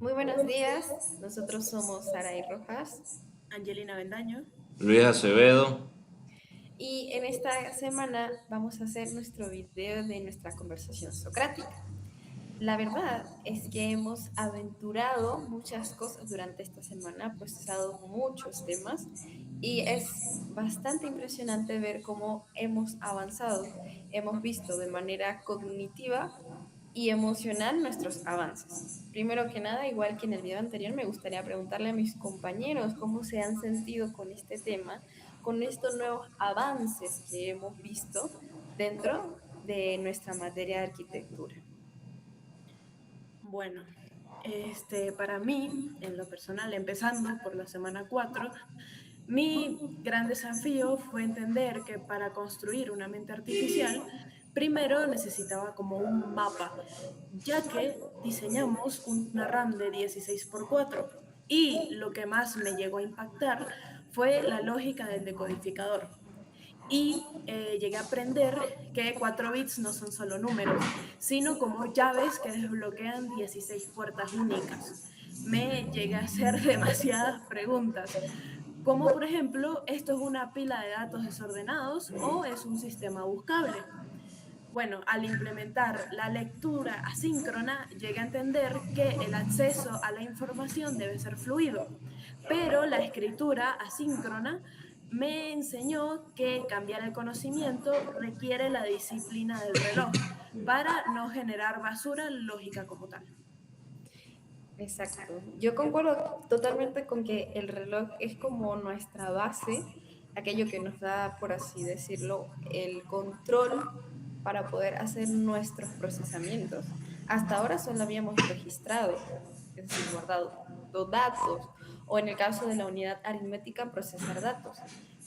Muy buenos días, nosotros somos Sara y Rojas Angelina Bendaño. Luis Acevedo. y en esta semana vamos a hacer nuestro video de nuestra conversación socrática. La verdad es que hemos aventurado muchas cosas durante esta semana, procesado muchos temas y es bastante impresionante ver cómo hemos avanzado. Hemos visto de manera cognitiva y emocional nuestros avances. Primero que nada, igual que en el video anterior, me gustaría preguntarle a mis compañeros cómo se han sentido con este tema, con estos nuevos avances que hemos visto dentro de nuestra materia de arquitectura. Bueno, para mí, en lo personal, empezando por la semana 4, mi gran desafío fue entender que para construir una mente artificial, primero necesitaba como un mapa, ya que diseñamos una RAM de 16x4. Y lo que más me llegó a impactar fue la lógica del decodificador. Y llegué a aprender que 4 bits no son solo números, sino como llaves que desbloquean 16 puertas únicas. Me llegué a hacer demasiadas preguntas, como por ejemplo, ¿esto es una pila de datos desordenados o es un sistema buscable? Bueno, al implementar la lectura asíncrona, llegué a entender que el acceso a la información debe ser fluido, pero la escritura asíncrona me enseñó que cambiar el conocimiento requiere la disciplina del reloj para no generar basura lógica como tal. Exacto. Yo concuerdo totalmente con que el reloj es como nuestra base, aquello que nos da, por así decirlo, el control para poder hacer nuestros procesamientos. Hasta ahora solo habíamos registrado, es decir, guardado datos, o en el caso de la unidad aritmética, procesar datos.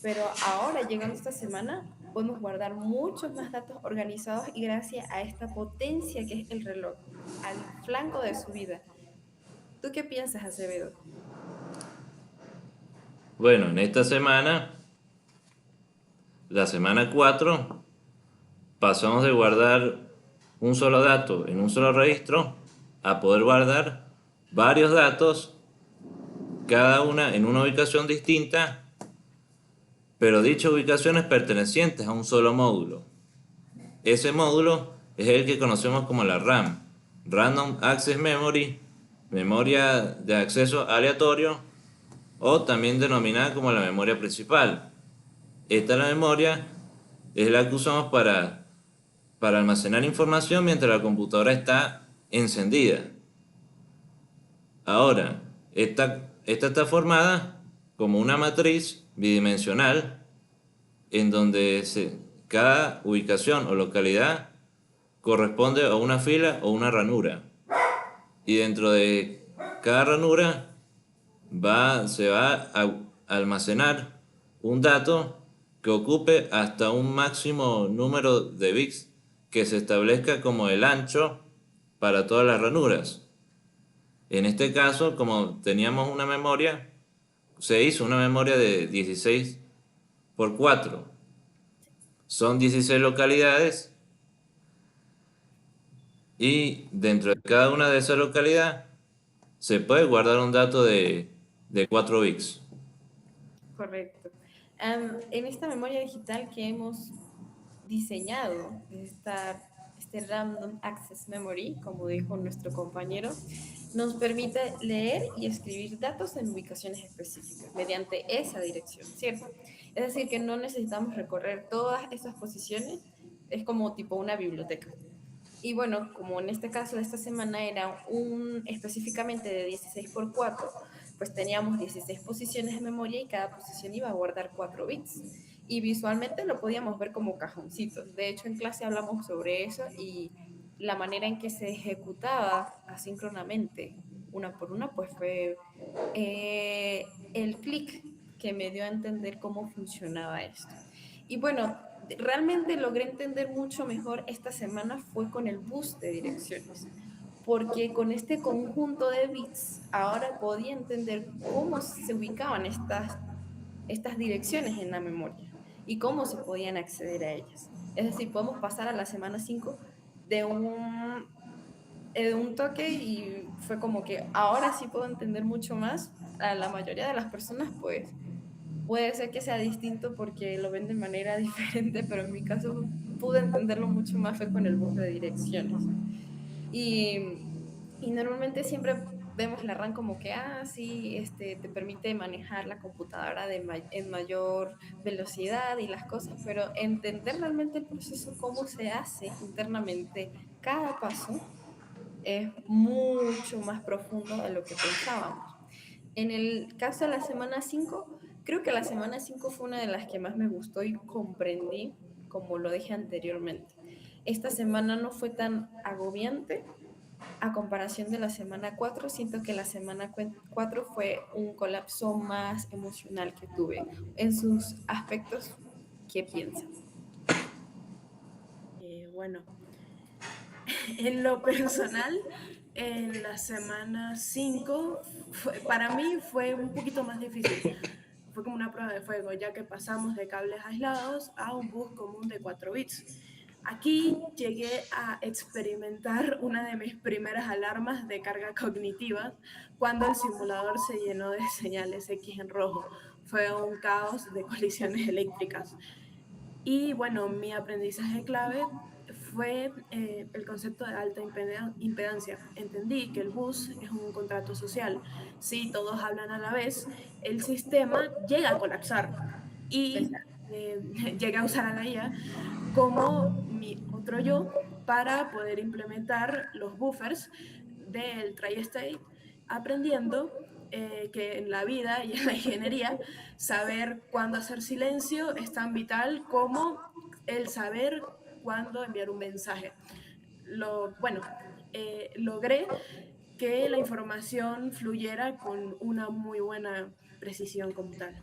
Pero ahora, llegando esta semana, podemos guardar muchos más datos organizados y gracias a esta potencia que es el reloj, al flanco de su vida. ¿Tú qué piensas, Acevedo? Bueno, en esta semana, la semana 4, pasamos de guardar un solo dato en un solo registro a poder guardar varios datos, cada una en una ubicación distinta, pero dichas ubicaciones pertenecientes a un solo módulo. Ese módulo es el que conocemos como la RAM, Random Access Memory, memoria de acceso aleatorio, o también denominada como la memoria principal. Esta la memoria es la que usamos para almacenar información mientras la computadora está encendida. Ahora, esta está formada como una matriz bidimensional en donde cada ubicación o localidad corresponde a una fila o una ranura. Y dentro de cada ranura se va a almacenar un dato que ocupe hasta un máximo número de bits que se establezca como el ancho para todas las ranuras. En este caso, como teníamos una memoria, se hizo una memoria de 16 por 4. Son 16 localidades y dentro de cada una de esas localidades se puede guardar un dato de 4 bits. Correcto. En esta memoria digital que hemos diseñado, este Random Access Memory, como dijo nuestro compañero, nos permite leer y escribir datos en ubicaciones específicas mediante esa dirección, ¿cierto? Es decir, que no necesitamos recorrer todas esas posiciones, es como tipo una biblioteca. Y bueno, como en este caso de esta semana era específicamente de 16 por 4, pues teníamos 16 posiciones de memoria y cada posición iba a guardar 4 bits. Y visualmente lo podíamos ver como cajoncitos. De hecho, en clase hablamos sobre eso y la manera en que se ejecutaba asíncronamente, una por una, pues fue el clic que me dio a entender cómo funcionaba esto. Y bueno, realmente logré entender mucho mejor esta semana fue con el bus de direcciones, porque con este conjunto de bits ahora podía entender cómo se ubicaban estas direcciones en la memoria y cómo se podían acceder a ellas. Es decir, podemos pasar a la semana 5 de un un toque y fue como que ahora sí puedo entender mucho más. A la mayoría de las personas, pues, puede ser que sea distinto porque lo ven de manera diferente, pero en mi caso pude entenderlo mucho más fue con el bus de direcciones. Y, y normalmente siempre vemos la RAM como que, ah, sí, te permite manejar la computadora en mayor velocidad y las cosas, pero entender realmente el proceso, cómo se hace internamente cada paso, es mucho más profundo de lo que pensábamos. En el caso de la semana 5, creo que la semana 5 fue una de las que más me gustó y comprendí, como lo dije anteriormente. Esta semana no fue tan agobiante a comparación de la semana 4. Siento que la semana 4 fue un colapso más emocional que tuve. En sus aspectos, ¿qué piensan? Bueno, en lo personal, en la semana 5, para mí fue un poquito más difícil. Fue como una prueba de fuego, ya que pasamos de cables aislados a un bus común de 4 bits. Aquí llegué a experimentar una de mis primeras alarmas de carga cognitiva cuando el simulador se llenó de señales X en rojo. Fue un caos de colisiones eléctricas. Y bueno, mi aprendizaje clave fue el concepto de alta impedancia. Entendí que el bus es un contrato social. Si todos hablan a la vez, el sistema llega a colapsar y llega a usar a la IA como mi otro yo para poder implementar los buffers del try-state, aprendiendo que en la vida y en la ingeniería saber cuándo hacer silencio es tan vital como el saber cuándo enviar un mensaje. Bueno, logré que la información fluyera con una muy buena precisión como tal.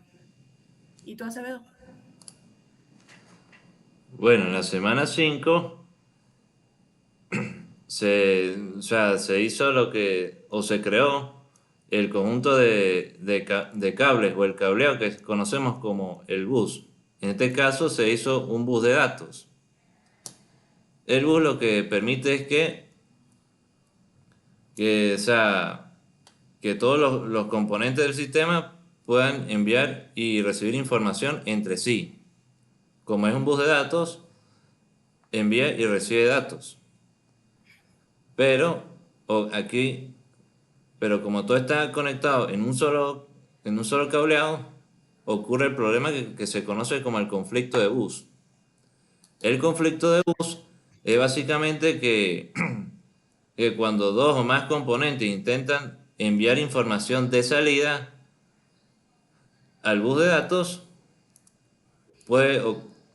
¿Y tú, Acevedo? Bueno, en la semana 5 se hizo o se creó el conjunto de cables o el cableado que conocemos como el bus. En este caso se hizo un bus de datos. El bus lo que permite es que, o sea, que todos los componentes del sistema puedan enviar y recibir información entre sí. Como es un bus de datos, envía y recibe datos. Pero aquí, pero como todo está conectado en un solo cableado, ocurre el problema que se conoce como el conflicto de bus. El conflicto de bus es básicamente que cuando dos o más componentes intentan enviar información de salida al bus de datos,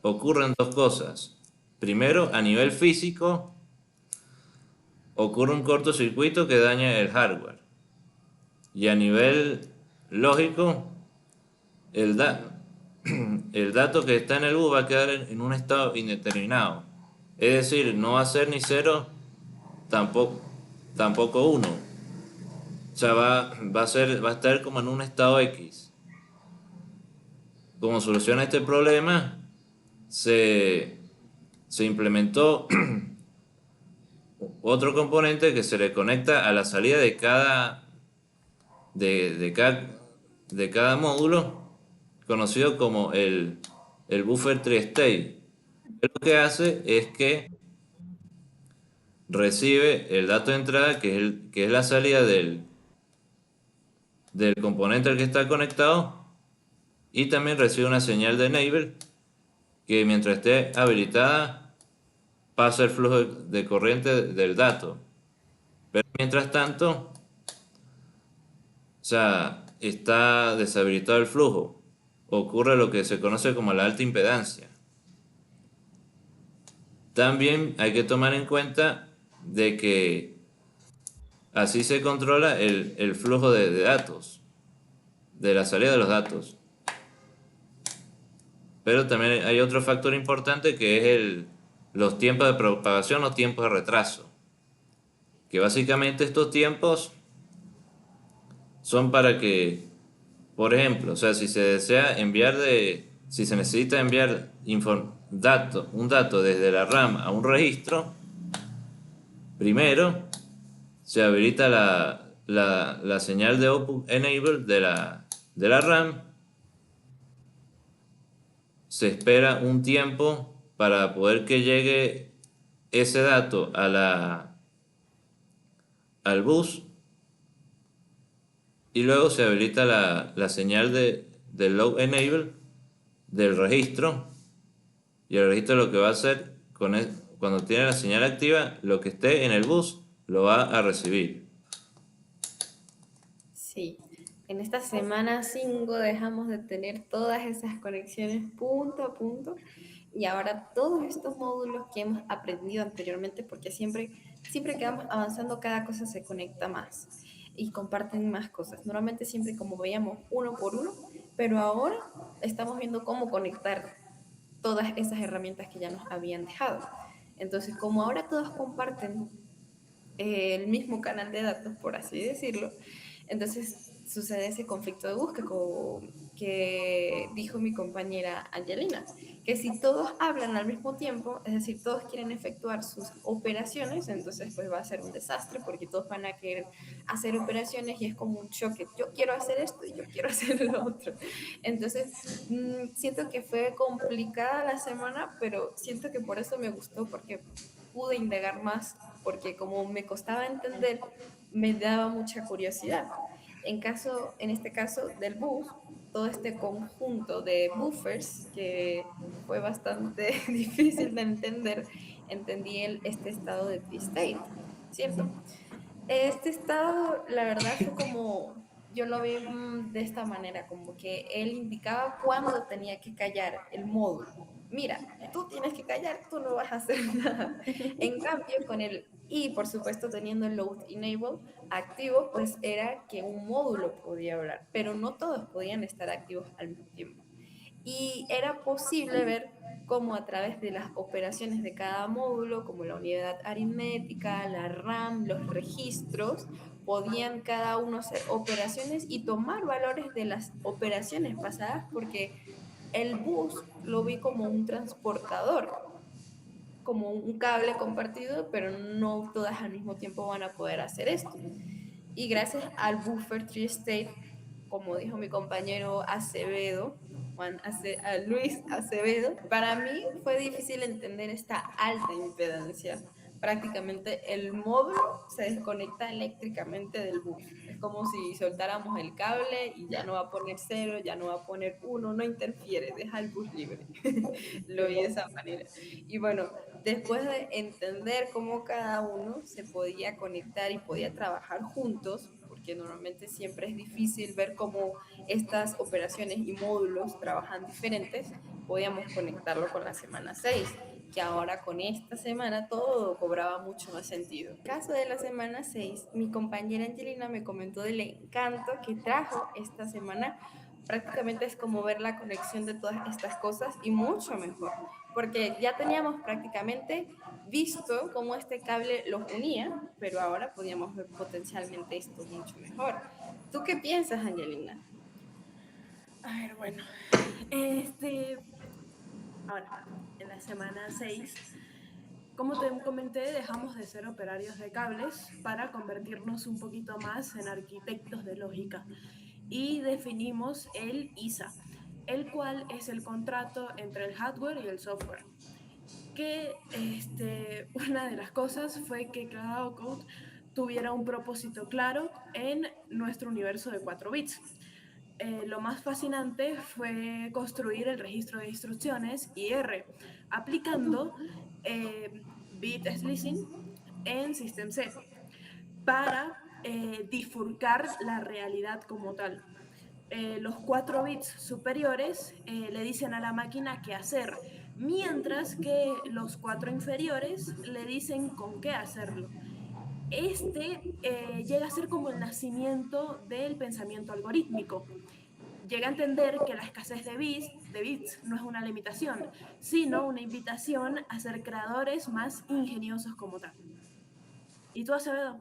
ocurren dos cosas. Primero, a nivel físico, ocurre un cortocircuito que daña el hardware. Y a nivel lógico, el, da- el dato que está en el bus va a quedar en un estado indeterminado. Es decir, no va a ser ni cero, tampoco uno. O sea, va a estar como en un estado X. Como solución a este problema, se implementó otro componente que se le conecta a la salida de cada, de cada módulo, conocido como el buffer tri-state. Lo que hace es que recibe el dato de entrada, que es la salida del componente al que está conectado, y también recibe una señal de enable que mientras esté habilitada pasa el flujo de corriente del dato. Pero mientras tanto, o sea, está deshabilitado el flujo. Ocurre lo que se conoce como la alta impedancia. También hay que tomar en cuenta de que así se controla el flujo de datos, de la salida de los datos. Pero también hay otro factor importante que es los tiempos de propagación o tiempos de retraso. Que básicamente estos tiempos son para que, por ejemplo, o sea, si se necesita enviar un dato desde la RAM a un registro, primero se habilita la señal de output enable de la RAM, se espera un tiempo para poder que llegue ese dato al bus, y luego se habilita la señal de load enable del registro, y el registro lo que va a hacer cuando tiene la señal activa, lo que esté en el bus lo va a recibir. Sí, en esta semana 5 dejamos de tener todas esas conexiones punto a punto y ahora todos estos módulos que hemos aprendido anteriormente, porque siempre que vamos avanzando cada cosa se conecta más y comparten más cosas. Normalmente siempre como veíamos uno por uno, pero ahora estamos viendo cómo conectar todas esas herramientas que ya nos habían dejado. Entonces, como ahora todos comparten el mismo canal de datos, por así decirlo, entonces sucede ese conflicto de búsqueda que dijo mi compañera Angelina, que si todos hablan al mismo tiempo, es decir, todos quieren efectuar sus operaciones, entonces pues va a ser un desastre porque todos van a querer hacer operaciones y es como un choque. Yo quiero hacer esto y yo quiero hacer lo otro. Entonces, siento que fue complicada la semana, pero siento que por eso me gustó, porque pude indagar más, porque como me costaba entender, me daba mucha curiosidad. En este caso del bus, todo este conjunto de buffers que fue bastante difícil de entender, entendí este estado de tri-state, ¿cierto? Este estado, la verdad, fue como, yo lo vi de esta manera, como que él indicaba cuándo tenía que callar el módulo. Mira, tú tienes que callar, tú no vas a hacer nada. En cambio, con el y por supuesto teniendo el load enable activo, pues era que un módulo podía hablar, pero no todos podían estar activos al mismo tiempo. Y era posible ver cómo a través de las operaciones de cada módulo, como la unidad aritmética, la RAM, los registros, podían cada uno hacer operaciones y tomar valores de las operaciones pasadas, porque el bus lo vi como un transportador, como un cable compartido, pero no todas al mismo tiempo van a poder hacer esto. Y gracias al buffer tree state, como dijo mi compañero Acevedo, Luis Acevedo, para mí fue difícil entender esta alta impedancia. Prácticamente el módulo se desconecta eléctricamente del bus. Es como si soltáramos el cable y ya no va a poner 0, ya no va a poner 1, no interfiere, deja el bus libre. Lo vi de esa manera. Y bueno, después de entender cómo cada uno se podía conectar y podía trabajar juntos, porque normalmente siempre es difícil ver cómo estas operaciones y módulos trabajan diferentes, podíamos conectarlo con la semana 6, que ahora con esta semana todo cobraba mucho más sentido. En el caso de la semana 6, mi compañera Angelina me comentó del encanto que trajo esta semana. Prácticamente es como ver la conexión de todas estas cosas y mucho mejor, porque ya teníamos prácticamente visto cómo este cable los unía, pero ahora podíamos ver potencialmente esto mucho mejor. ¿Tú qué piensas, Angelina? A ver, bueno, ahora, en la semana 6, como te comenté, dejamos de ser operarios de cables para convertirnos un poquito más en arquitectos de lógica y definimos el ISA, el cual es el contrato entre el hardware y el software. Que una de las cosas fue que cada opcode tuviera un propósito claro en nuestro universo de 4 bits. Lo más fascinante fue construir el registro de instrucciones IR, aplicando bit slicing en System C para bifurcar la realidad como tal. Los 4 bits superiores le dicen a la máquina qué hacer, mientras que los 4 inferiores le dicen con qué hacerlo. Llega a ser como el nacimiento del pensamiento algorítmico. Llega a entender que la escasez de bits no es una limitación, sino una invitación a ser creadores más ingeniosos como tal. ¿Y tú, Acevedo?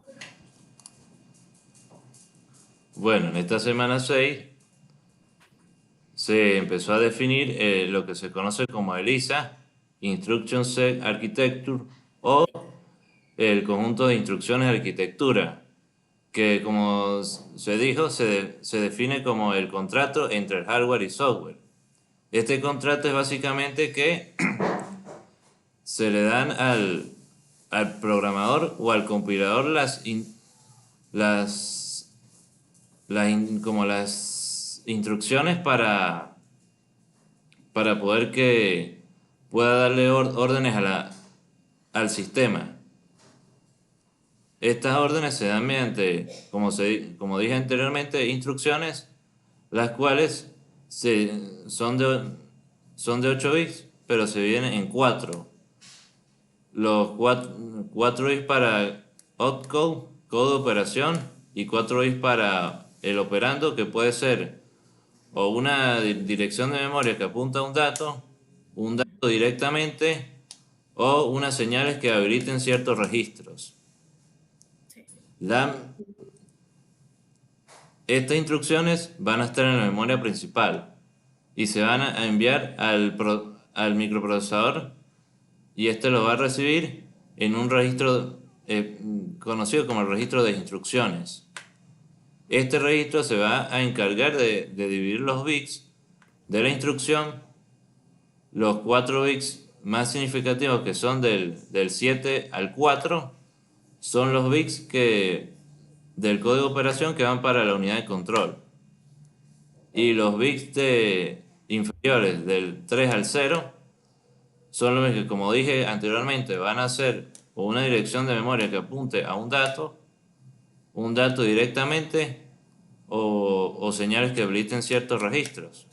Bueno, en esta semana 6 se empezó a definir lo que se conoce como el ISA, Instruction Set Architecture, o el conjunto de instrucciones de arquitectura, que como se dijo, se define como el contrato entre el hardware y software. Este contrato es básicamente que se le dan al programador o al compilador como las instrucciones para poder que pueda darle órdenes al sistema. Estas órdenes se dan mediante, como dije anteriormente, instrucciones, las cuales son de 8 bits, pero se dividen en 4. Los 4 bits para opcode, código de operación, y 4 bits para el operando, que puede ser o una dirección de memoria que apunta a un dato directamente, o unas señales que habiliten ciertos registros. Estas instrucciones van a estar en la memoria principal y se van a enviar al microprocesador, y este lo va a recibir en un registro conocido como el registro de instrucciones. Este registro se va a encargar de dividir los bits de la instrucción. Los 4 bits más significativos, que son del 7 al 4, son los bits del código de operación que van para la unidad de control. Y los bits inferiores del 3 al 0 son los que, como dije anteriormente, van a ser o una dirección de memoria que apunte a un dato directamente, o señales que habiliten ciertos registros.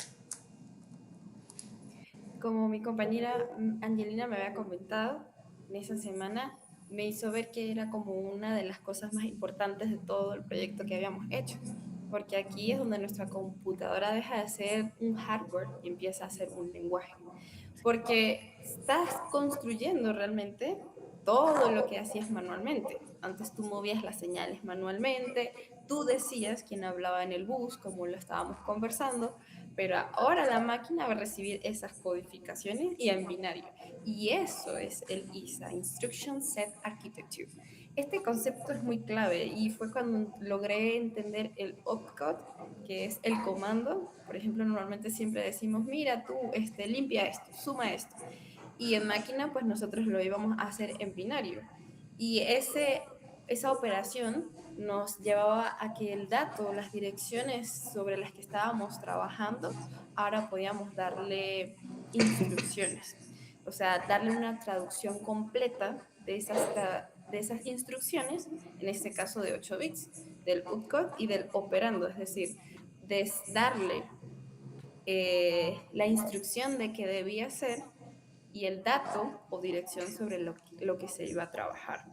Como mi compañera Angelina me había comentado, en esa semana me hizo ver que era como una de las cosas más importantes de todo el proyecto que habíamos hecho, porque aquí es donde nuestra computadora deja de ser un hardware y empieza a ser un lenguaje, porque estás construyendo realmente todo lo que hacías manualmente. Antes tú movías las señales manualmente, tú decías quién hablaba en el bus, como lo estábamos conversando, pero ahora la máquina va a recibir esas codificaciones y en binario. Y eso es el ISA, Instruction Set Architecture. Este concepto es muy clave y fue cuando logré entender el opcode, que es el comando. Por ejemplo, normalmente siempre decimos, mira tú, limpia esto, suma esto. Y en máquina, pues nosotros lo íbamos a hacer en binario. Y esa operación nos llevaba a que el dato, las direcciones sobre las que estábamos trabajando, ahora podíamos darle instrucciones. O sea, darle una traducción completa de esas instrucciones, en este caso de 8 bits, del opcode y del operando, es decir, darle la instrucción de qué debía ser y el dato o dirección sobre lo que se iba a trabajar.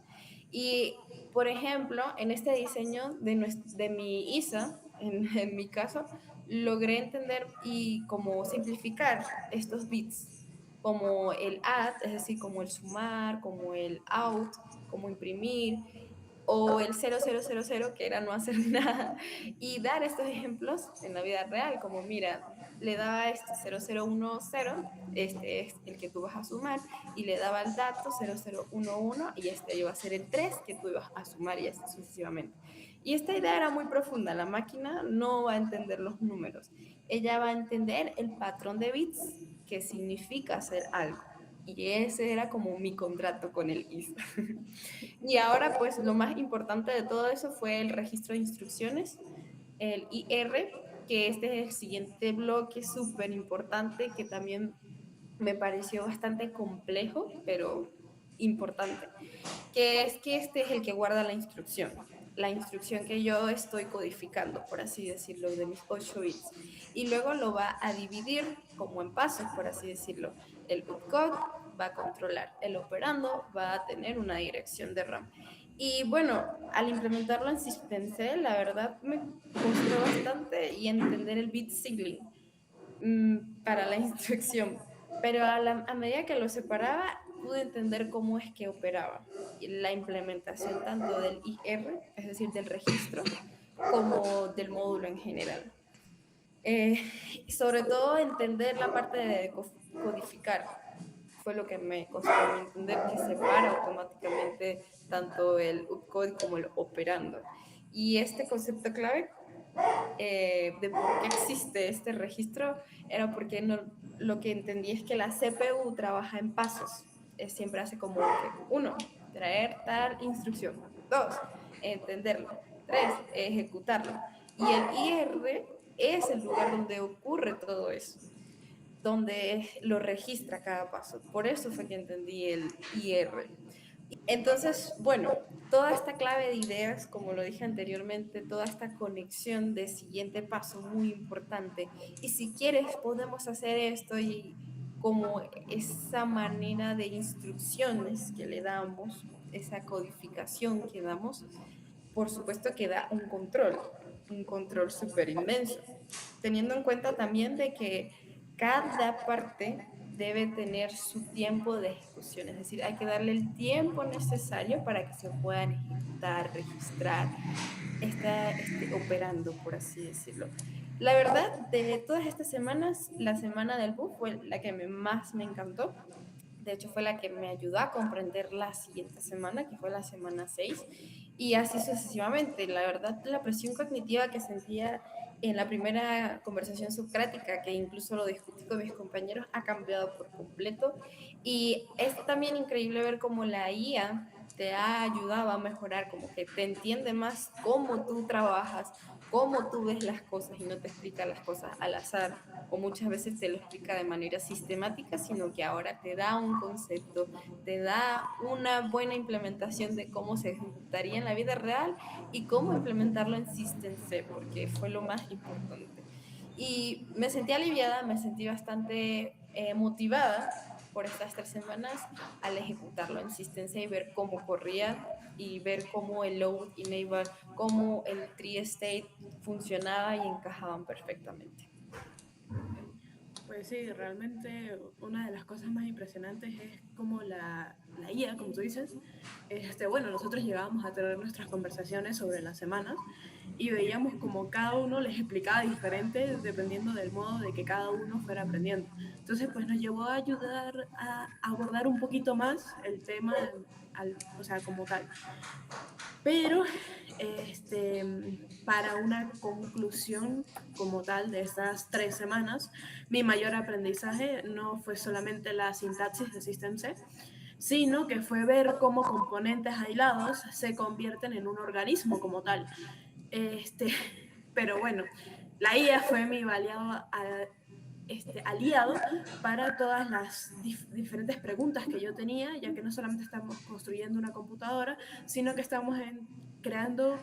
Y, por ejemplo, en este diseño de mi ISA, en mi caso, logré entender y como simplificar estos bits, como el add, es decir, como el sumar, como el out, como imprimir, o el 0000, que era no hacer nada, y dar estos ejemplos en la vida real, como mira, le daba este 0010, este es el que tú vas a sumar, y le daba el dato 0011, y este iba a ser el 3 que tú ibas a sumar, y así sucesivamente. Y esta idea era muy profunda. La máquina no va a entender los números, ella va a entender el patrón de bits que significa hacer algo. Y ese era como mi contrato con el ISA. Y ahora, pues, lo más importante de todo eso fue el registro de instrucciones, el IR, que este es el siguiente bloque súper importante, que también me pareció bastante complejo, pero importante, que es que este es el que guarda la instrucción que yo estoy codificando, por así decirlo, de mis 8 bits. Y luego lo va a dividir como en pasos, por así decirlo. El opcode va a controlar, el operando va a tener una dirección de RAM. Y bueno, al implementarlo en SystemC, la verdad me costó bastante y entender el bit signaling para la instrucción, pero a medida que lo separaba, pude entender cómo es que operaba la implementación tanto del IR, es decir, del registro, como del módulo en general. Sobre todo entender la parte de codificar. fue lo que me costó a mí entender, que separa automáticamente tanto el upcode como el operando. Y este concepto clave de por qué existe este registro era porque lo que entendí es que la CPU trabaja en pasos. Siempre hace como que, 1, traer tal instrucción; 2, entenderlo; 3, ejecutarlo. Y el IR es el lugar donde ocurre todo eso, donde lo registra cada paso. Por eso fue que entendí el IR. Entonces, bueno, toda esta clave de ideas, como lo dije anteriormente, toda esta conexión de siguiente paso muy importante. Y si quieres, podemos hacer esto, y como esa manera de instrucciones que le damos, esa codificación que damos, por supuesto que da un control súper inmenso, teniendo en cuenta también de que cada parte debe tener su tiempo de ejecución, es decir, hay que darle el tiempo necesario para que se puedan ejecutar, registrar, está operando, por así decirlo. La verdad, de todas estas semanas, la semana del bug fue la que más me encantó. De hecho, fue la que me ayudó a comprender la siguiente semana, que fue la semana 6, y así sucesivamente. La verdad, la presión cognitiva que sentía en la primera conversación socrática, que incluso lo discutí con mis compañeros, ha cambiado por completo. Y es también increíble ver cómo la IA te ha ayudado a mejorar, como que te entiende más cómo tú trabajas, cómo tú ves las cosas, y no te explica las cosas al azar, o muchas veces te lo explica de manera sistemática, sino que ahora te da un concepto, te da una buena implementación de cómo se ejecutaría en la vida real y cómo implementarlo en System C, porque fue lo más importante. Y me sentí aliviada, me sentí bastante motivada por estas 3 semanas al ejecutarlo en System C y ver cómo corría, y ver cómo el load enable, cómo el tree state funcionaba y encajaban perfectamente. Pues sí, realmente una de las cosas más impresionantes es como la IA, como tú dices, bueno, nosotros llegábamos a tener nuestras conversaciones sobre las semanas y veíamos como cada uno les explicaba diferente dependiendo del modo de que cada uno fuera aprendiendo. Entonces, pues nos llevó a ayudar a abordar un poquito más el tema, o sea, como tal. Pero para una conclusión como tal de estas 3 semanas, mi mayor aprendizaje no fue solamente la sintaxis de System C, sino que fue ver cómo componentes aislados se convierten en un organismo como tal. Pero bueno, la IA fue mi aliado para todas las diferentes preguntas que yo tenía, ya que no solamente estamos construyendo una computadora, sino que estamos creando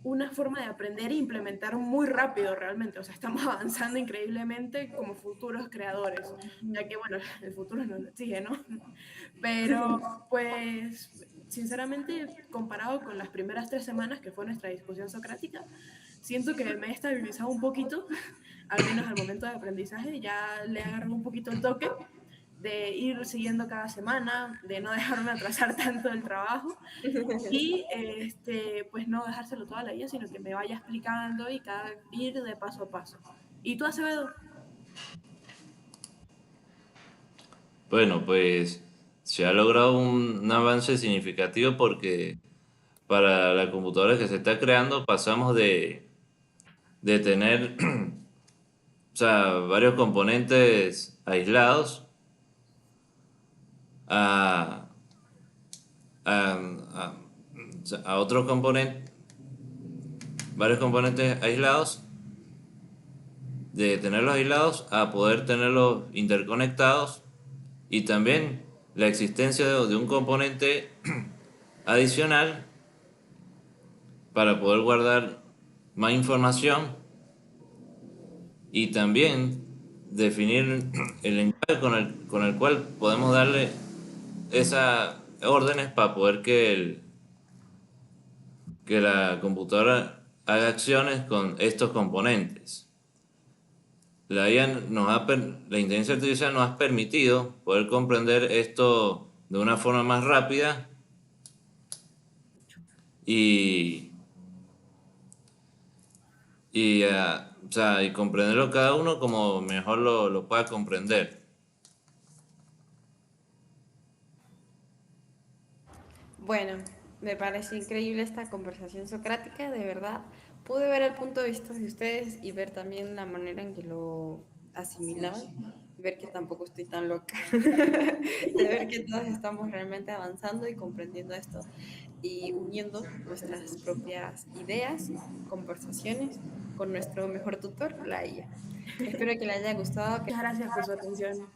una forma de aprender e implementar muy rápido realmente. O sea, estamos avanzando increíblemente como futuros creadores, ya que, bueno, el futuro nos lo exige, ¿no? Pero, pues, sinceramente, comparado con las primeras 3 semanas, que fue nuestra discusión socrática, siento que me he estabilizado un poquito, al menos al momento de aprendizaje, ya le agarro un poquito el toque de ir siguiendo cada semana, de no dejarme atrasar tanto el trabajo y pues no dejárselo toda la vida, sino que me vaya explicando y ir de paso a paso. ¿Y tú, Acevedo? Bueno, pues se ha logrado un avance significativo porque para la computadora que se está creando pasamos de tener o sea, varios componentes aislados a, a, a, a otros componentes, varios componentes aislados, de tenerlos aislados a poder tenerlos interconectados, y también la existencia de un componente adicional para poder guardar más información, y también definir el lenguaje con el cual podemos darle esas órdenes para poder que la computadora haga acciones con estos componentes. La inteligencia artificial nos ha permitido poder comprender esto de una forma más rápida y, o sea, y comprenderlo cada uno como mejor lo pueda comprender. Bueno, me parece increíble esta conversación socrática, de verdad. Pude ver el punto de vista de ustedes y ver también la manera en que lo asimilaban, ver que tampoco estoy tan loca, de ver que todos estamos realmente avanzando y comprendiendo esto y uniendo nuestras propias ideas, conversaciones con nuestro mejor tutor, la IA. Espero que le haya gustado, que Muchas gracias por su atención.